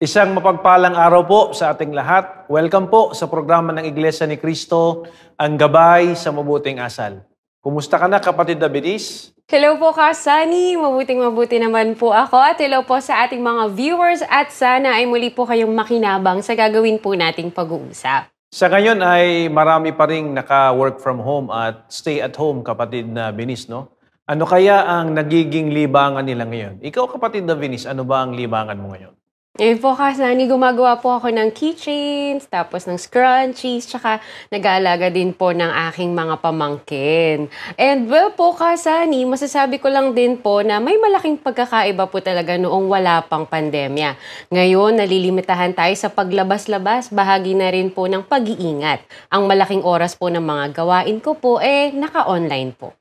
Isang mapagpalang araw po sa ating lahat. Welcome po sa programa ng Iglesia ni Cristo, ang gabay sa mabuting asal. Kumusta ka na, kapatid Davidis? Hello po, Kasani. Mabuting-mabuti naman po ako. At hello po sa ating mga viewers at sana ay muli po kayong makinabang sa gagawin po nating pag-uusap. Sa ngayon ay marami pa ring naka-work from home at stay at home, kapatid na Binis, no? Ano kaya ang nagiging libangan nila ngayon? Ikaw, kapatid na Binis, ano ba ang libangan mo ngayon? Po, Kasani, gumagawa po ako ng keychains, tapos ng scrunchies, tsaka nag-aalaga din po ng aking mga pamangkin. And well po, Kasani, masasabi ko lang din po na may malaking pagkakaiba po talaga noong wala pang pandemya. Ngayon, nalilimitahan tayo sa paglabas-labas, bahagi na rin po ng pag-iingat. Ang malaking oras po ng mga gawain ko po naka-online po.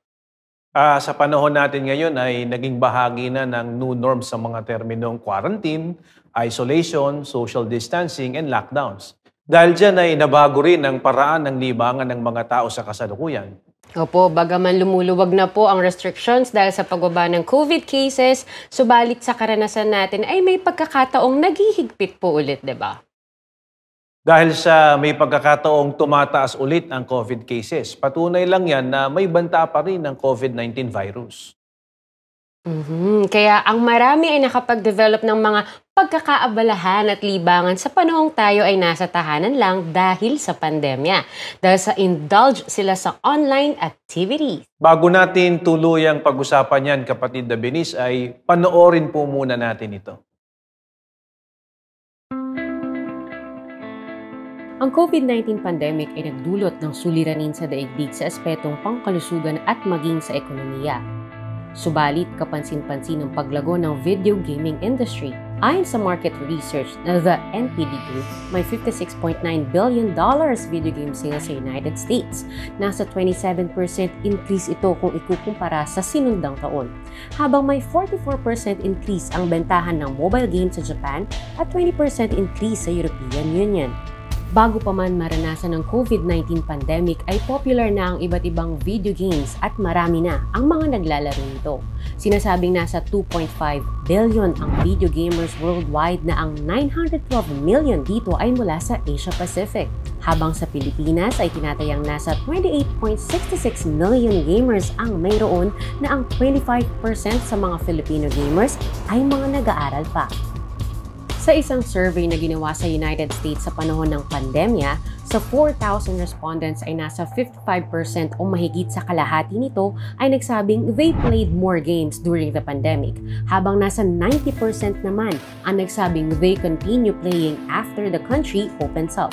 Sa panahon natin ngayon ay naging bahagi na ng new norms sa mga terminong quarantine, isolation, social distancing, and lockdowns. Dahil dyan ay nabago rin ang paraan ng libangan ng mga tao sa kasalukuyan. Opo, bagaman lumuluwag na po ang restrictions dahil sa pagbaba ng COVID cases, subalit sa karanasan natin ay may pagkakataong naghihigpit po ulit, di ba? Dahil sa may pagkakataong tumataas ulit ang COVID cases, patunay lang yan na may banta pa rin ang COVID-19 virus. Kaya ang marami ay nakapag-develop ng mga pagkakaabalahan at libangan sa panahong tayo ay nasa tahanan lang dahil sa pandemya. Dahil sa indulge sila sa online activities. Bago natin tuluyang pag-usapan yan, kapatid na Binis, ay panoorin po muna natin ito. Ang COVID-19 pandemic ay nagdulot ng suliranin sa daigdig sa aspetong pangkalusugan at maging sa ekonomiya. Subalit, kapansin-pansin ang paglago ng video gaming industry. Ayon sa market research na the NPD Group, may $56.9 billion video game sales sa United States. Nasa 27% increase ito kung ikukumpara sa sinundang taon. Habang may 44% increase ang bentahan ng mobile games sa Japan at 20% increase sa European Union. Bago pa man maranasan ng COVID-19 pandemic ay popular na ang iba't ibang video games at marami na ang mga naglalaro nito. Sinasabing nasa 2.5 billion ang video gamers worldwide na ang 912 million dito ay mula sa Asia Pacific. Habang sa Pilipinas ay tinatayang nasa 28.66 million gamers ang mayroon na ang 25% sa mga Filipino gamers ay mga nag-aaral pa. Sa isang survey na ginawa sa United States sa panahon ng pandemya, sa 4,000 respondents ay nasa 55% o mahigit sa kalahati nito ay nagsabing they played more games during the pandemic, habang nasa 90% naman ang nagsabing they continue playing after the country opens up.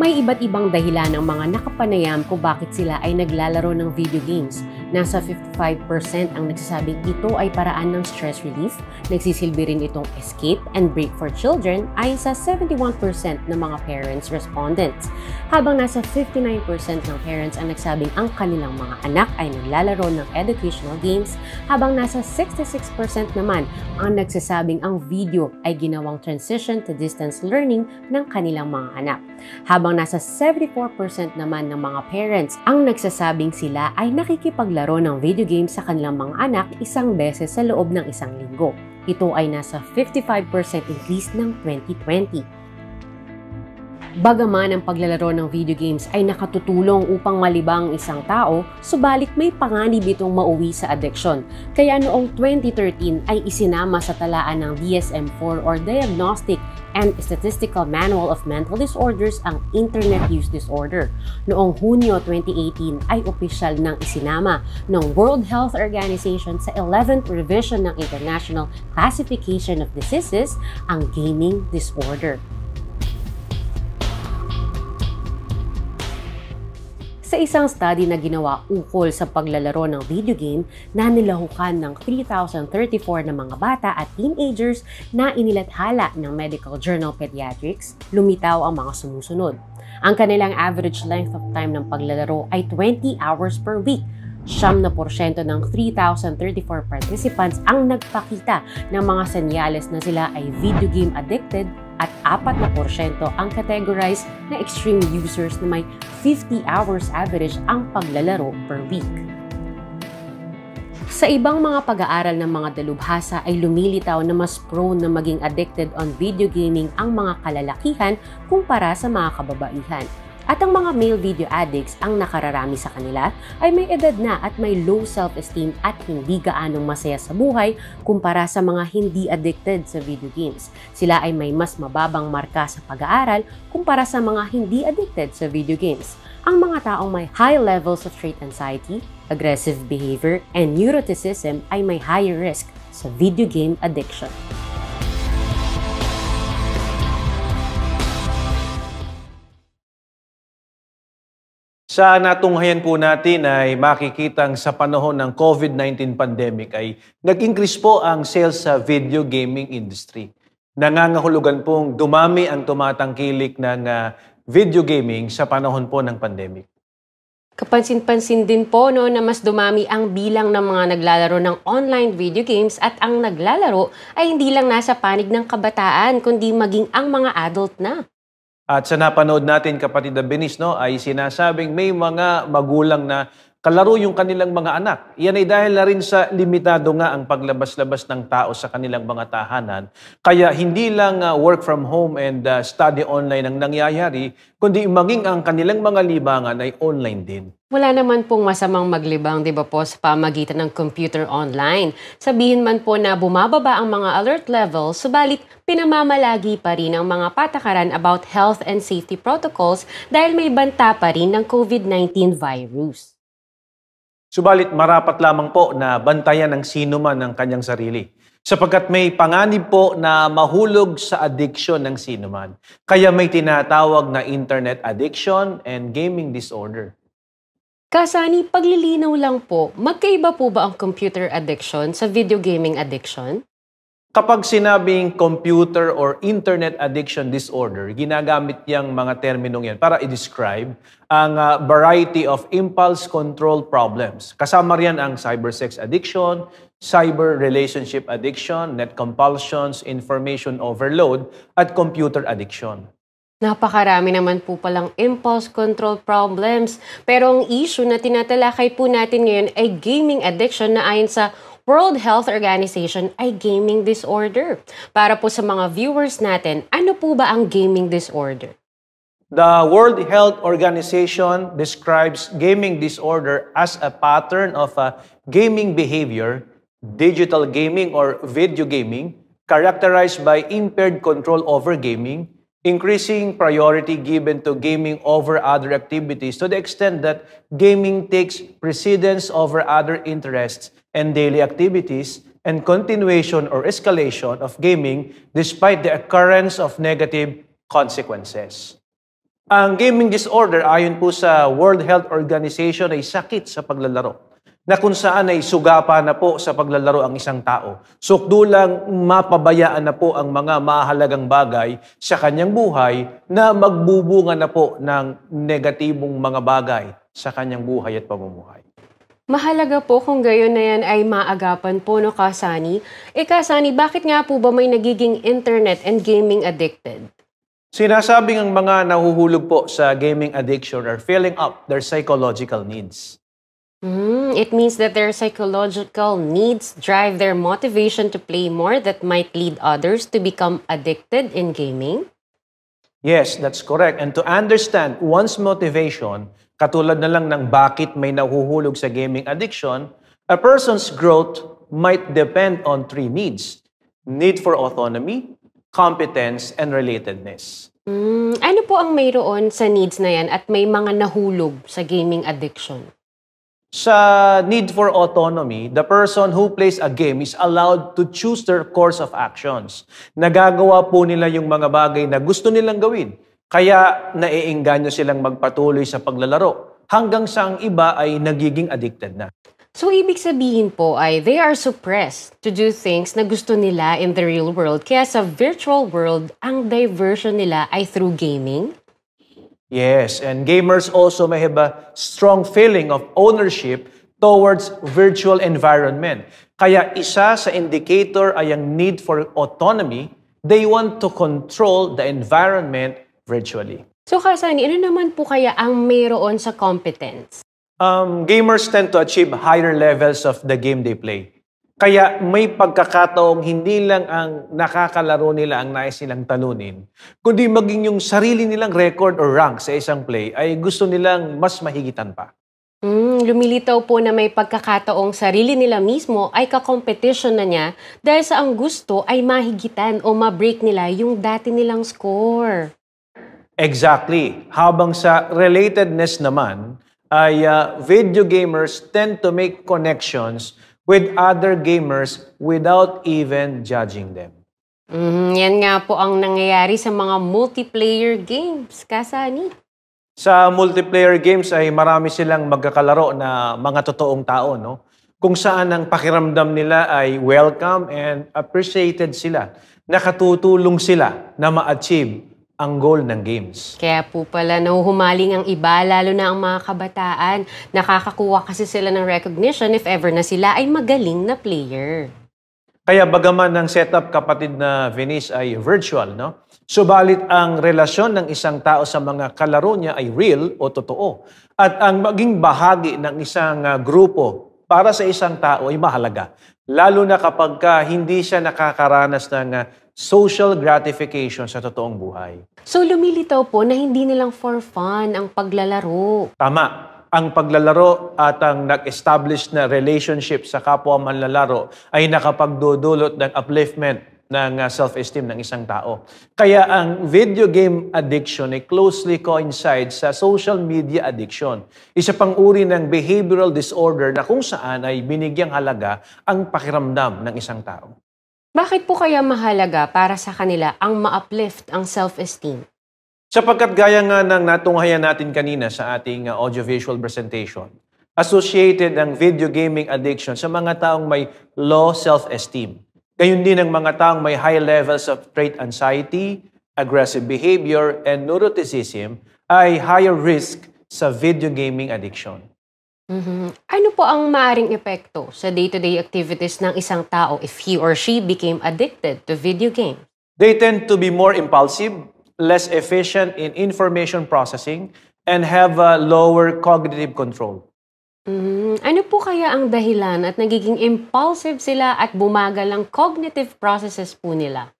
May iba't ibang dahilan ng mga nakapanayam kung bakit sila ay naglalaro ng video games. Nasa 55% ang nagsasabing ito ay paraan ng stress relief, nagsisilbi rin itong escape and break for children ayon sa 71% ng mga parents respondents. Habang nasa 59% ng parents ang nagsabing ang kanilang mga anak ay naglalaro ng educational games, habang nasa 66% naman ang nagsasabing ang video ay ginawang transition to distance learning ng kanilang mga anak. Habang nasa 74% naman ng mga parents ang nagsasabing sila ay nakikipaglaro ng video games sa kanilang mga anak isang beses sa loob ng isang linggo. Ito ay nasa 55% increase ng 2020. Bagaman ang paglalaro ng video games ay nakatutulong upang malibang isang tao, subalit may panganib itong mauwi sa addiction. Kaya noong 2013 ay isinama sa talaan ng DSM-4 or Diagnostic and Statistical Manual of Mental Disorders ang Internet Use Disorder. Noong Hunyo 2018 ay opisyal nang isinama ng World Health Organization sa 11th revision ng International Classification of Diseases ang gaming disorder. Sa isang study na ginawa ukol sa paglalaro ng video game na nilahukan ng 3,034 na mga bata at teenagers na inilathala ng Medical Journal Pediatrics, lumitaw ang mga sumusunod. Ang kanilang average length of time ng paglalaro ay 20 hours per week. 70% ng 3,034 participants ang nagpakita ng mga senyales na sila ay video game addicted at 4% ang categorized na extreme users na may 50 hours average ang paglalaro per week. Sa ibang mga pag-aaral ng mga dalubhasa ay lumilitaw na mas prone na maging addicted on video gaming ang mga kalalakihan kumpara sa mga kababaihan. At ang mga male video addicts ang nakararami sa kanila ay may edad na at may low self-esteem at hindi gaanong masaya sa buhay kumpara sa mga hindi addicted sa video games. Sila ay may mas mababang marka sa pag-aaral kumpara sa mga hindi addicted sa video games. Ang mga taong may high levels of trait anxiety, aggressive behavior, and neuroticism ay may higher risk sa video game addiction. Sa natunghayan po natin ay makikitang sa panahon ng COVID-19 pandemic ay nag-increase po ang sales sa video gaming industry. Nangangahulugan pong dumami ang tumatangkilik ng video gaming sa panahon po ng pandemic. Kapansin-pansin din po na mas dumami ang bilang ng mga naglalaro ng online video games at ang naglalaro ay hindi lang nasa panig ng kabataan kundi maging ang mga adult na. At sa napanood natin, kapatid Benis, ay sinasabing may mga magulang na kalaro yung kanilang mga anak. Yan ay dahil na rin sa limitado nga ang paglabas-labas ng tao sa kanilang mga tahanan. Kaya hindi lang work from home and study online ang nangyayari, kundi maging ang kanilang mga libangan ay online din. Wala naman pong masamang maglibang, di ba po, sa pamagitan ng computer online. Sabihin man po na bumababa ang mga alert levels, subalit pinamamalagi pa rin ang mga patakaran about health and safety protocols dahil may banta pa rin ng COVID-19 virus. Subalit marapat lamang po na bantayan ng sino man ang kanyang sarili, sapagkat may panganib po na mahulog sa addiction ng sino man. Kaya may tinatawag na internet addiction and gaming disorder. Kasani, paglilinaw lang po, magkaiba po ba ang computer addiction sa video gaming addiction? Kapag sinabing computer or internet addiction disorder, ginagamit niyang mga terminong yan para i-describe ang variety of impulse control problems. Kasama riyan ang cybersex addiction, cyber relationship addiction, net compulsions, information overload, at computer addiction. Napakarami naman po palang impulse control problems. Pero ang issue na tinatalakay po natin ngayon ay gaming addiction na ayon sa World Health Organization ay gaming disorder. Para po sa mga viewers natin, ano po ba ang gaming disorder? The World Health Organization describes gaming disorder as a pattern of gaming behavior, digital gaming or video gaming, characterized by impaired control over gaming, increasing priority given to gaming over other activities to the extent that gaming takes precedence over other interests and daily activities, and continuation or escalation of gaming despite the occurrence of negative consequences. Ang gaming disorder ayon po sa World Health Organization ay sakit sa paglalaro, na kung saan ay sugapa na po sa paglalaro ang isang tao. Sukdulang mapabayaan na po ang mga mahalagang bagay sa kanyang buhay na magbubunga na po ng negatibong mga bagay sa kanyang buhay at pamumuhay. Mahalaga po kung gayon na yan ay maagapan po, no, Kasani? Kasani, bakit nga po ba may nagiging internet and gaming addicted? Sinasabing ang mga nahuhulog po sa gaming addiction are filling up their psychological needs. It means that their psychological needs drive their motivation to play more that might lead others to become addicted in gaming? Yes, that's correct. And to understand one's motivation, katulad na lang ng bakit may nahuhulog sa gaming addiction, a person's growth might depend on three needs: need for autonomy, competence, and relatedness. Ano po ang mayroon sa needs na yan at may mga nahulog sa gaming addiction? Sa need for autonomy, the person who plays a game is allowed to choose their course of actions. Nagagawa po nila yung mga bagay na gusto nilang gawin. Kaya naiengganyo silang magpatuloy sa paglalaro hanggang sa ang iba ay nagiging addicted na. So, ibig sabihin po ay they are suppressed to do things na gusto nila in the real world. Kaya sa virtual world, ang diversion nila ay through gaming? Yes, and gamers also may have a strong feeling of ownership towards virtual environment. Kaya isa sa indicator ay ang need for autonomy They want to control the environment virtually. So Kasani, ano naman po kaya ang mayroon sa competence? Gamers tend to achieve higher levels of the game they play. Kaya may pagkakataong hindi lang ang nakakalaro nila ang nais nilang talunin, kundi maging yung sarili nilang record or rank sa isang play ay gusto nilang mas mahigitan pa. Lumilitaw po na may pagkakataong sarili nila mismo ay ka-competition na niya dahil sa ang gusto ay mahigitan o ma-break nila yung dati nilang score. Exactly. Habang sa relatedness naman, ay video gamers tend to make connections with other gamers without even judging them. Yan nga po ang nangyayari sa mga multiplayer games, Kasani. Sa multiplayer games ay marami silang magkakalaro na mga totoong tao, no? Kung saan ang pakiramdam nila ay welcome and appreciated sila. Nakatutulong sila na ma-achieve ang goal ng games. Kaya po pala nahuhumaling ang iba, lalo na ang mga kabataan. Nakakakuha kasi sila ng recognition if ever na sila ay magaling na player. Kaya bagaman ng setup kapatid na Venice ay virtual, no? Subalit ang relasyon ng isang tao sa mga kalaro niya ay real o totoo. At ang maging bahagi ng isang grupo para sa isang tao ay mahalaga. Lalo na kapag hindi siya nakakaranas ng social gratification sa totoong buhay. So lumilitaw po na hindi nilang for fun ang paglalaro. Tama. Ang paglalaro at ang nag-establish na relationship sa kapwa manlalaro ay nakapagdudulot ng upliftment ng self-esteem ng isang tao. Kaya ang video game addiction ay closely coincides sa social media addiction. Isa pang uri ng behavioral disorder na kung saan ay binigyang halaga ang pakiramdam ng isang tao. Bakit po kaya mahalaga para sa kanila ang ma-uplift ang self-esteem? Sapagkat gaya nga ng natunghayan natin kanina sa ating audiovisual presentation, associated ang video gaming addiction sa mga taong may low self-esteem. Gayun din ang mga taong may high levels of trait anxiety, aggressive behavior, and neuroticism ay higher risk sa video gaming addiction. Ano po ang maaring epekto sa day-to-day activities ng isang tao if he or she became addicted to video games? They tend to be more impulsive, less efficient in information processing, and have a lower cognitive control. Ano po kaya ang dahilan at nagiging impulsive sila at bumagal ang cognitive processes po nila?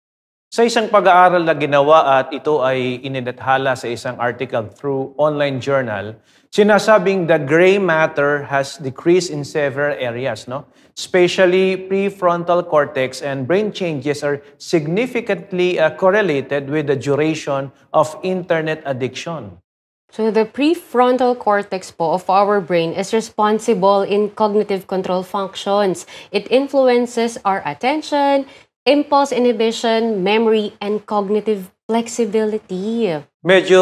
Sa isang pag-aaral na ginawa at ito ay inilathala sa isang article through online journal, sinasabing the gray matter has decreased in several areas, no? Especially prefrontal cortex and brain changes are significantly correlated with the duration of internet addiction. So the prefrontal cortex po of our brain is responsible in cognitive control functions. It influences our attention, impulse inhibition, memory, and cognitive flexibility. Medyo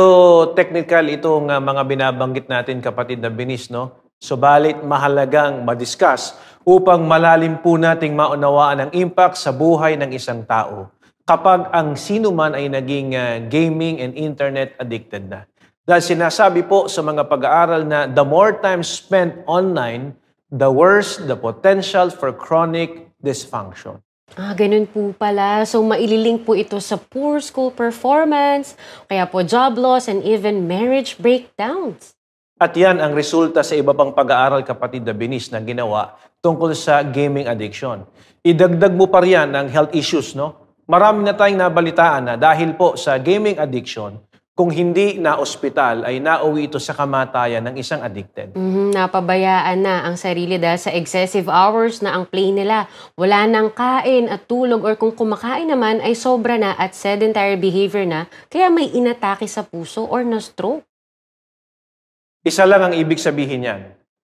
technical itong mga binabanggit natin, kapatid na Binis, no? Subalit mahalagang madiscuss upang malalim po nating maunawaan ang impact sa buhay ng isang tao kapag ang sino man ay naging gaming and internet addicted na. Dahil sinasabi po sa mga pag-aaral na the more time spent online, the worse the potential for chronic dysfunction. Ganun po pala. So, maililink po ito sa poor school performance, kaya po job loss, and even marriage breakdowns. At yan ang resulta sa iba pang pag-aaral, kapatid na Binis, na ginawa tungkol sa gaming addiction. Idagdag mo pa riyan ang health issues, no? Marami na tayong nabalitaan na dahil po sa gaming addiction, kung hindi na ospital, ay nauwi ito sa kamatayan ng isang addicted. Napabayaan na ang sarili dahil sa excessive hours na ang play nila. Wala nang kain at tulog, or kung kumakain naman ay sobra na at sedentary behavior na, kaya may inatake sa puso or na-stroke. Isa lang ang ibig sabihin niyan.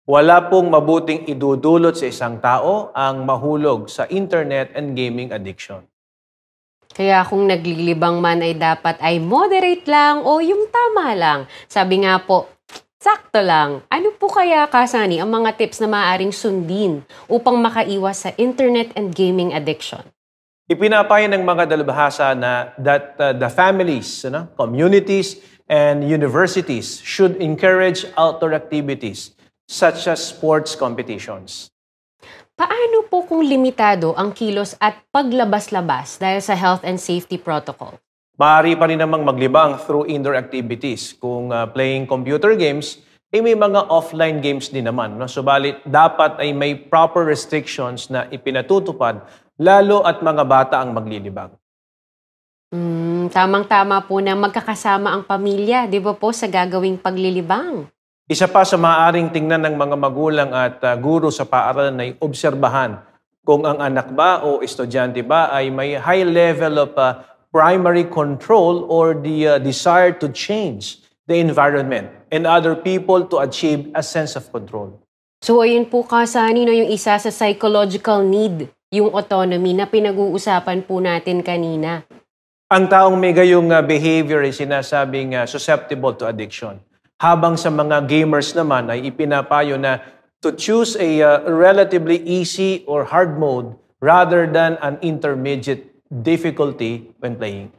Wala pong mabuting idudulot sa isang tao ang mahulog sa internet and gaming addiction. Kaya kung naglilibang man ay dapat ay moderate lang o yung tama lang. Sabi nga po, sakto lang. Ano po kaya, Kasani, ang mga tips na maaaring sundin upang makaiwas sa internet and gaming addiction? Ipinapayo ng mga dalubhasa na that the families, communities, and universities should encourage outdoor activities such as sports competitions. Paano po kung limitado ang kilos at paglabas-labas dahil sa health and safety protocol? Maaari pa rin namang maglibang through indoor activities. Kung playing computer games, may mga offline games din naman. No? Subalit, dapat ay may proper restrictions na ipinatutupad, lalo at mga bata ang maglilibang. Tamang-tama po na magkakasama ang pamilya, di ba po, sa gagawing paglilibang? Isa pa sa maaaring tingnan ng mga magulang at guro sa paaralan ay obserbahan kung ang anak ba o estudyante ba ay may high level of primary control or the desire to change the environment and other people to achieve a sense of control. So ayun po kasani no, yung isa sa psychological need, yung autonomy na pinag-uusapan po natin kanina. Ang taong may gayong behavior ay sinasabing susceptible to addiction. Habang sa mga gamers naman ay ipinapayo na to choose a relatively easy or hard mode rather than an intermediate difficulty when playing.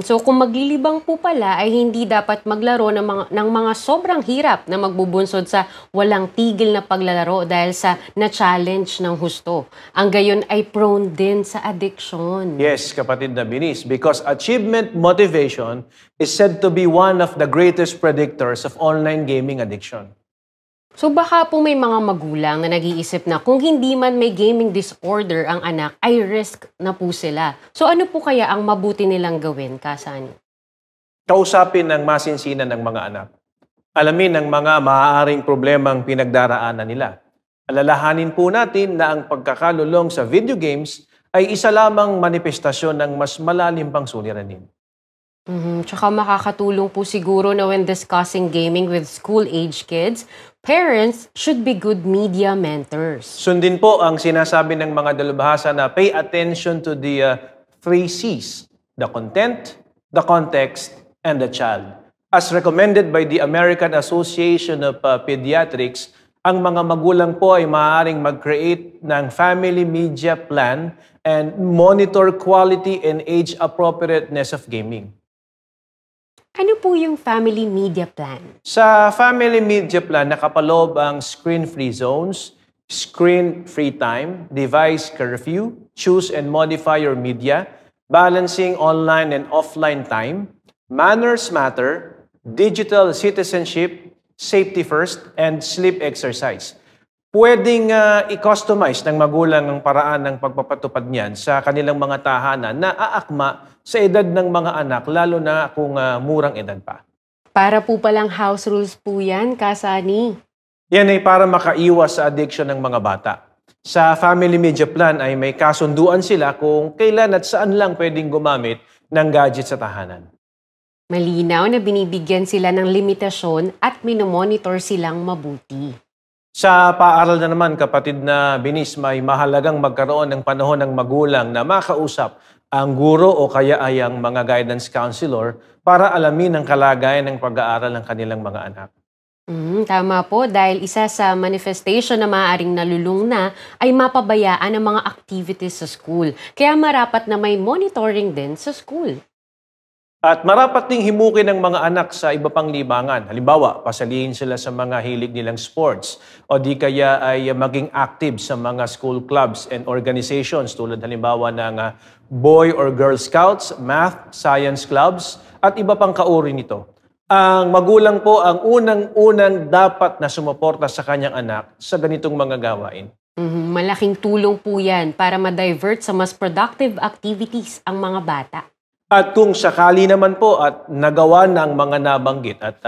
So kung maglilibang po pala ay hindi dapat maglaro ng mga sobrang hirap na magbubunsod sa walang tigil na paglalaro dahil sa na-challenge ng husto. Ang gayon ay prone din sa addiction. Yes, kapatid na Binis, because achievement motivation is said to be one of the greatest predictors of online gaming addiction. So baka po may mga magulang na nag-iisip na kung hindi man may gaming disorder ang anak, ay risk na po sila. So ano po kaya ang mabuti nilang gawin, Kasani? Kausapin ng masinsinan ng mga anak. Alamin ang mga maaaring problemang pinagdaraanan nila. Alalahanin po natin na ang pagkakalulong sa video games ay isa lamang manifestasyon ng mas malalim pang suliranin. Tsaka makakatulong po siguro na when discussing gaming with school-age kids, parents should be good media mentors. Sundin po ang sinasabi ng mga dalubhasa na pay attention to the 3 C's, the content, the context, and the child. As recommended by the American Association of Pediatrics, ang mga magulang po ay maaaring mag-create ng family media plan and monitor quality and age appropriateness of gaming. Ano po yung family media plan? Sa family media plan, nakapaloob ang screen-free zones, screen-free time, device curfew, choose and modify your media, balancing online and offline time, manners matter, digital citizenship, safety first, and sleep exercise. Pwedeng i-customize ng magulang ang paraan ng pagpapatupad niyan sa kanilang mga tahanan na aakma sa edad ng mga anak, lalo na kung murang edad pa. Para po palang house rules po yan, Kasani. Yan ay para makaiwas sa addiction ng mga bata. Sa family media plan ay may kasunduan sila kung kailan at saan lang pwedeng gumamit ng gadget sa tahanan. Malinaw na binibigyan sila ng limitasyon at minomonitor silang mabuti. Sa paaral na naman, kapatid na Binis, may mahalagang magkaroon ng panahon ng magulang na makausap ang guro o kaya ay ang mga guidance counselor para alamin ang kalagayan ng pag-aaral ng kanilang mga anak. Tama po, dahil isa sa manifestation na maaaring nalulung na ay mapabayaan ang mga activities sa school. Kaya marapat na may monitoring din sa school. At marapat ding himukin ng mga anak sa iba pang libangan. Halimbawa, pasalihin sila sa mga hilig nilang sports o di kaya ay maging active sa mga school clubs and organizations tulad halimbawa ng Boy or Girl Scouts, Math, Science Clubs at iba pang kauri nito. Ang magulang po ang unang-unang dapat na sumuporta sa kanyang anak sa ganitong mga gawain. Malaking tulong po yan para ma-divert sa mas productive activities ang mga bata. At kung sakali naman po at nagawa ng mga nabanggit at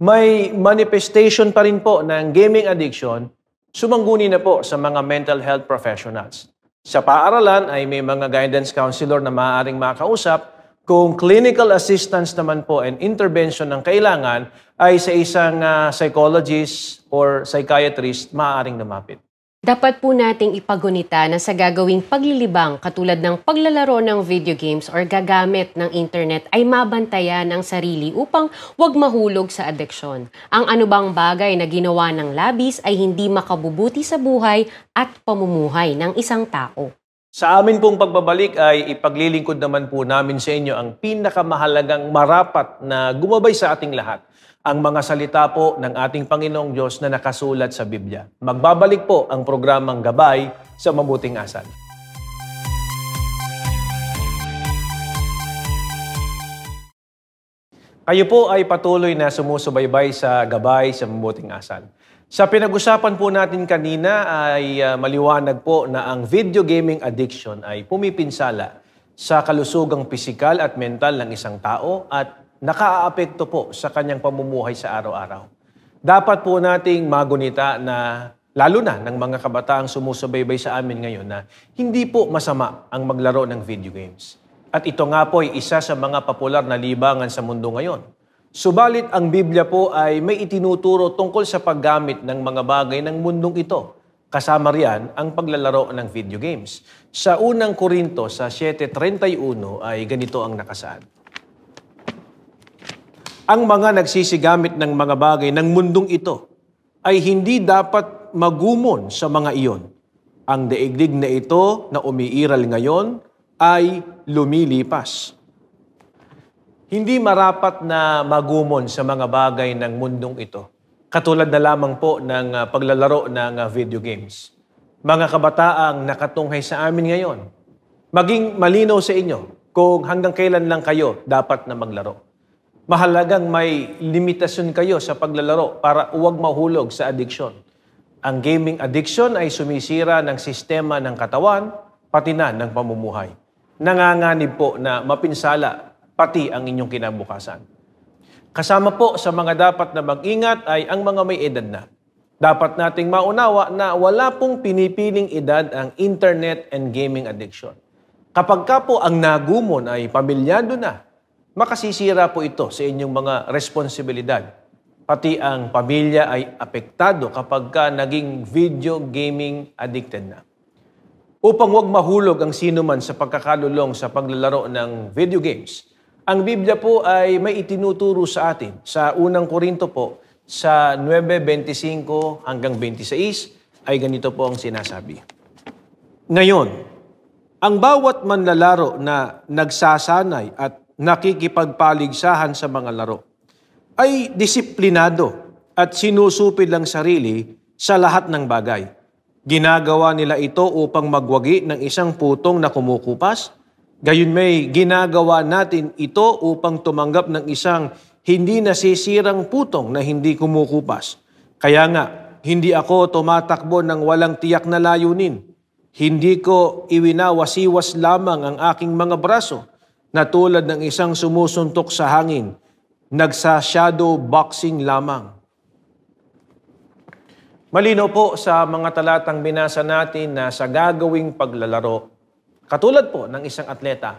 may manifestation pa rin po ng gaming addiction, sumangguni na po sa mga mental health professionals. Sa paaralan ay may mga guidance counselor na maaaring makausap. Kung clinical assistance naman po and intervention ng kailangan ay sa isang psychologist or psychiatrist maaaring lumapit. Dapat po nating ipagunita na sa gagawing paglilibang katulad ng paglalaro ng video games or gagamit ng internet ay mabantayan ang sarili upang huwag mahulog sa adeksyon. Ang anumang bagay na ginawa ng labis ay hindi makabubuti sa buhay at pamumuhay ng isang tao. Sa amin pong pagbabalik ay ipaglilingkod naman po namin sa inyo ang pinakamahalagang marapat na gumabay sa ating lahat. ang mga salita po ng ating Panginoong Diyos na nakasulat sa Biblia. Magbabalik po ang programang Gabay sa Mabuting Asal. Kayo po ay patuloy na sumusubaybay sa Gabay sa Mabuting Asal. Sa pinag-usapan po natin kanina ay maliwanag po na ang video gaming addiction ay pumipinsala sa kalusugang pisikal at mental ng isang tao at nakaaapekto po sa kanyang pamumuhay sa araw-araw. Dapat po nating magunita na lalo na ng mga kabataang sumusubaybay sa amin ngayon na hindi po masama ang maglaro ng video games. At ito nga po ay isa sa mga popular na libangan sa mundo ngayon. Subalit ang Biblia po ay may itinuturo tungkol sa paggamit ng mga bagay ng mundong ito. Kasama riyan ang paglalaro ng video games. Sa unang Korinto sa 7:31 ay ganito ang nakasaad. Ang mga nagsisigamit ng mga bagay ng mundong ito ay hindi dapat magumon sa mga iyon. Ang daigdig na ito na umiiral ngayon ay lumilipas. Hindi marapat na magumon sa mga bagay ng mundong ito. Katulad na lamang po ng paglalaro ng video games. Mga kabataang nakatunghay sa amin ngayon, maging malinaw sa inyo kung hanggang kailan lang kayo dapat na maglaro. Mahalagang may limitasyon kayo sa paglalaro para huwag mahulog sa addiction. Ang gaming addiction ay sumisira ng sistema ng katawan, pati na ng pamumuhay. Nanganganib po na mapinsala pati ang inyong kinabukasan. Kasama po sa mga dapat na mag-ingat ay ang mga may edad na. Dapat nating maunawa na wala pong pinipiling edad ang internet and gaming addiction. Kapag ka po ang nagumon ay pamilyado na, makasisira po ito sa inyong mga responsibilidad. Pati ang pamilya ay apektado kapag ka naging video gaming addicted na. Upang wag mahulog ang sino man sa pagkakalulong sa paglalaro ng video games, ang Biblia po ay may itinuturo sa atin sa unang Korinto po sa 9:25 hanggang 26 ay ganito po ang sinasabi. Ngayon, ang bawat manlalaro na nagsasanay at nakikipagpaligsahan sa mga laro ay disiplinado at sinusupid lang sarili sa lahat ng bagay. Ginagawa nila ito upang magwagi ng isang putong na kumukupas. Gayon may ginagawa natin ito upang tumanggap ng isang hindi nasisirang putong na hindi kumukupas. Kaya nga, hindi ako tumatakbo ng walang tiyak na layunin. Hindi ko iwinawasiwas lamang ang aking mga braso na tulad ng isang sumusuntok sa hangin, nagsa-shadow boxing lamang. Malinaw po sa mga talatang binasa natin na sa gagawing paglalaro, katulad po ng isang atleta,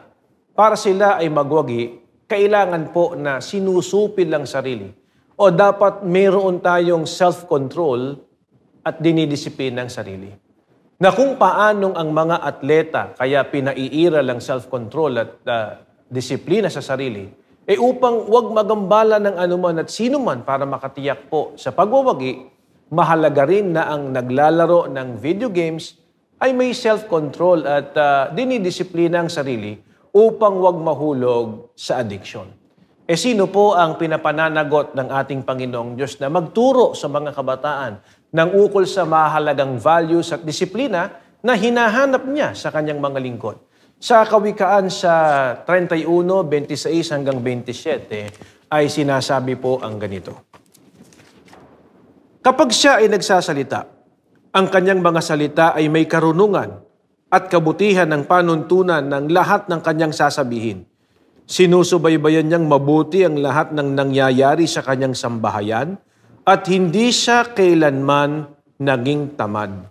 para sila ay magwagi, kailangan po na sinusupil lang sarili o dapat mayroon tayong self-control at dinidisiplina ng sarili. Na kung paanong ang mga atleta kaya pinaiiral ang self-control at disiplina sa sarili, upang wag magambala ng anuman at sino man para makatiyak po sa pagwawagi, mahalaga rin na ang naglalaro ng video games ay may self-control at dinidisiplina ang sarili upang wag mahulog sa addiction. Sino po ang pinapananagot ng ating Panginoong Diyos na magturo sa mga kabataan ng ukol sa mahalagang values at disiplina na hinahanap niya sa kanyang mga lingkod? Sa Kawikaan sa 31:26 hanggang 27 ay sinasabi po ang ganito. Kapag siya ay nagsasalita, ang kanyang mga salita ay may karunungan at kabutihan ng panuntunan ng lahat ng kanyang sasabihin. Sinusubaybayan niyang mabuti ang lahat ng nangyayari sa kanyang sambahayan at hindi siya kailanman naging tamad.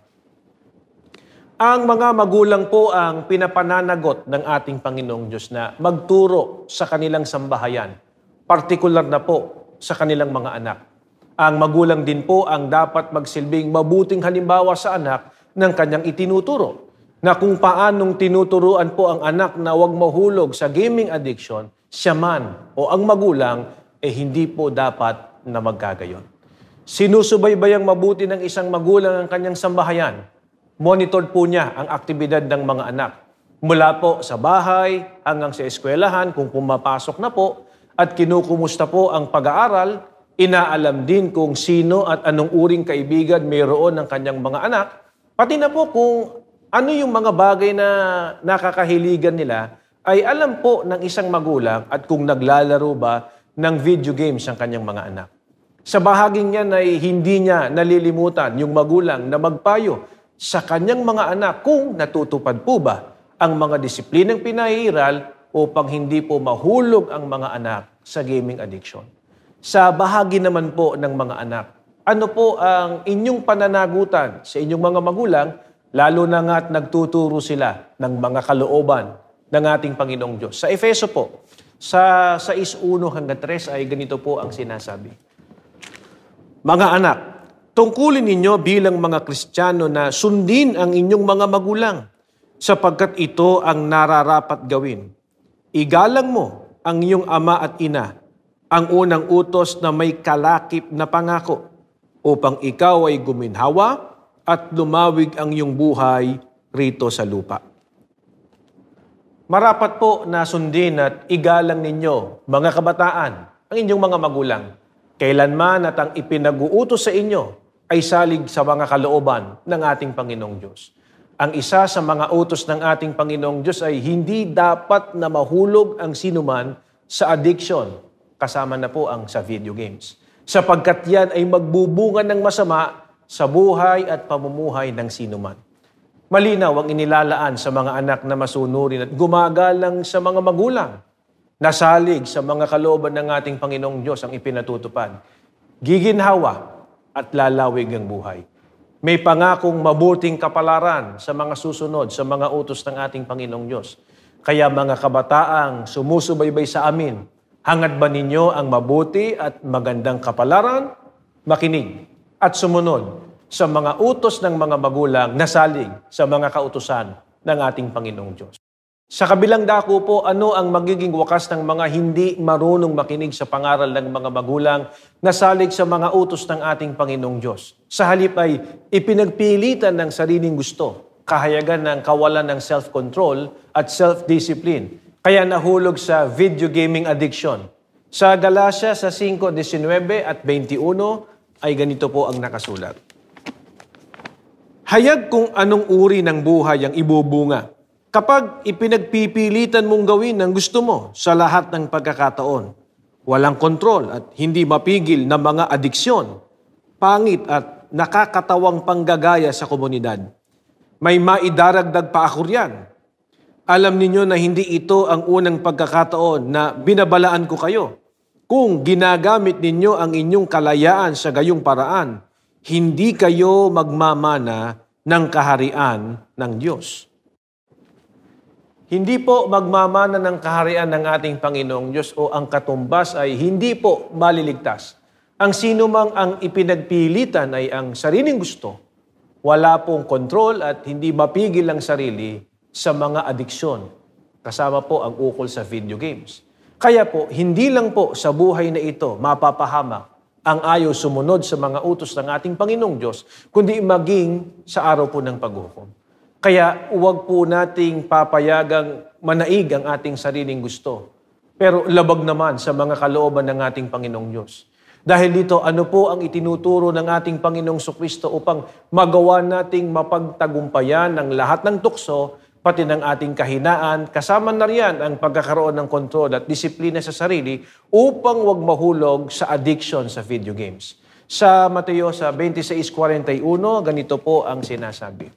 Ang mga magulang po ang pinapananagot ng ating Panginoong Diyos na magturo sa kanilang sambahayan, partikular na po sa kanilang mga anak. Ang magulang din po ang dapat magsilbing mabuting halimbawa sa anak ng kanyang itinuturo. Na kung paanong tinuturuan po ang anak na huwag mahulog sa gaming addiction, siya man o ang magulang, hindi po dapat na magkagayon. Sinusubaybayang mabuti ng isang magulang ang kanyang sambahayan. Monitored po niya ang aktibidad ng mga anak. Mula po sa bahay hanggang sa eskwelahan kung pumapasok na po at kinukumusta po ang pag-aaral, Inaalam din kung sino at anong uring kaibigan mayroon ng kanyang mga anak, pati na po kung ano yung mga bagay na nakakahiligan nila, ay alam po ng isang magulang at kung naglalaro ba ng video games ang kanyang mga anak. Sa bahaging yan ay hindi niya nalilimutan yung magulang na magpayo sa kanyang mga anak kung natutupad po ba ang mga disiplinang pinahiral upang hindi po mahulog ang mga anak sa gaming addiction. Sa bahagi naman po ng mga anak, ano po ang inyong pananagutan sa inyong mga magulang, lalo na nga't nagtuturo sila ng mga kalooban ng ating Panginoong Diyos. Sa Efeso po, sa 6:1-3 ay ganito po ang sinasabi. Mga anak, tungkulin ninyo bilang mga Kristiyano na sundin ang inyong mga magulang sapagkat ito ang nararapat gawin. Igalang mo ang iyong ama at ina, ang unang utos na may kalakip na pangako, upang ikaw ay guminhawa at lumawig ang iyong buhay rito sa lupa. Marapat po na sundin at igalang ninyo, mga kabataan, ang inyong mga magulang. Kailanman at ang ipinag-uutos sa inyo ay salig sa mga kalooban ng ating Panginoong Diyos. Ang isa sa mga utos ng ating Panginoong Diyos ay hindi dapat na mahulog ang sinuman sa addiction, kasama na po ang sa video games. Sapagkat yan ay magbubunga ng masama sa buhay at pamumuhay ng sinuman. Malinaw ang inilalaan sa mga anak na masunurin at gumagalang sa mga magulang. Nasalig sa mga kalooban ng ating Panginoong Diyos ang ipinatutupad. Giginhawa at lalawig ang buhay. May pangakong mabuting kapalaran sa mga susunod sa mga utos ng ating Panginoong Diyos. Kaya mga kabataang sumusubaybay sa amin, hangad ba ninyo ang mabuti at magandang kapalaran? Makinig at sumunod sa mga utos ng mga magulang na salig sa mga kautusan ng ating Panginoong Diyos. Sa kabilang dako po, ano ang magiging wakas ng mga hindi marunong makinig sa pangaral ng mga magulang na salig sa mga utos ng ating Panginoong Diyos? Sa halip ay ipinagpilitan ng sariling gusto, kahayagan ng kawalan ng self-control at self-discipline, kaya nahulog sa video gaming addiction. Sa Galatia sa 5:19 at 21 ay ganito po ang nakasulat. Hayag kung anong uri ng buhay ang ibubunga kapag ipinagpipilitan mong gawin ang gusto mo sa lahat ng pagkakataon. Walang kontrol at hindi mapigil na mga adiksyon, pangit at nakakatawang panggagaya sa komunidad. May maidaragdag pa ako riyan. Alam ninyo na hindi ito ang unang pagkakataon na binabalaan ko kayo. Kung ginagamit ninyo ang inyong kalayaan sa gayong paraan, hindi kayo magmamana ng kaharian ng Diyos. Hindi po magmamana ng kaharian ng ating Panginoong Diyos o ang katumbas ay hindi po maliligtas. Ang sino mang ang ipinagpilitan ay ang sariling gusto. Wala pong kontrol at hindi mapigil ang sarili sa mga adiksyon. Kasama po ang ukol sa video games. Kaya po, hindi lang po sa buhay na ito mapapahamak ang ayaw sumunod sa mga utos ng ating Panginoong Diyos, kundi maging sa araw po ng paghukom. Kaya huwag po nating papayagang manaig ang ating sariling gusto, pero labag naman sa mga kalooban ng ating Panginoong Diyos. Dahil dito, ano po ang itinuturo ng ating Panginoong Sukristo upang magawa nating mapagtagumpayan ng lahat ng tukso, pati ng ating kahinaan, kasama na riyan ang pagkakaroon ng kontrol at disiplina sa sarili upang wag mahulog sa addiction sa video games. Sa Mateo sa 26:41, ganito po ang sinasabi.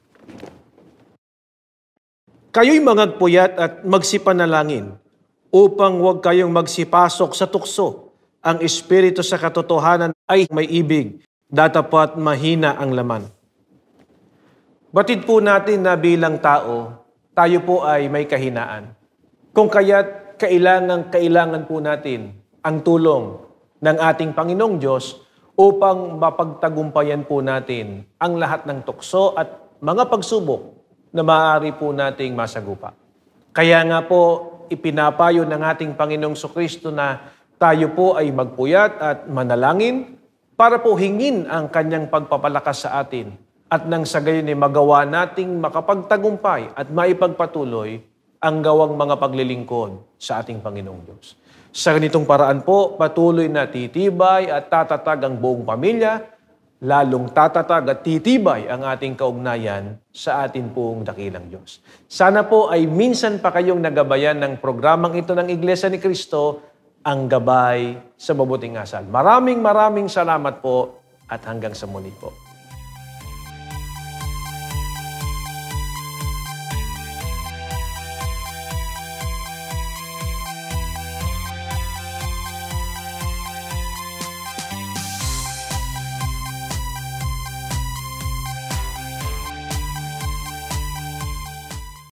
Kayo'y magpuyat at magsipanalangin upang wag kayong magsipasok sa tukso. Ang espiritu sa katotohanan ay may ibig, datapat mahina ang laman. Batid po natin na bilang tao, tayo po ay may kahinaan. Kung kaya't kailangan po natin ang tulong ng ating Panginoong Diyos upang mapagtagumpayan po natin ang lahat ng tukso at mga pagsubok na maaari po nating masagupa. Kaya nga po ipinapayo ng ating Panginoong Sukristo na tayo po ay magpuyat at manalangin para po hingin ang kanyang pagpapalakas sa atin at nang sa gayon ay magawa nating makapagtagumpay at maipagpatuloy ang gawang mga paglilingkod sa ating Panginoong Diyos. Sa ganitong paraan po, patuloy na titibay at tatatag ang buong pamilya, lalong tatatag at titibay ang ating kaugnayan sa atin pong dakilang Diyos. Sana po ay minsan pa kayong nagabayan ng programang ito ng Iglesia ni Cristo, ang gabay sa mabuting asal. Maraming salamat po at hanggang sa muli po.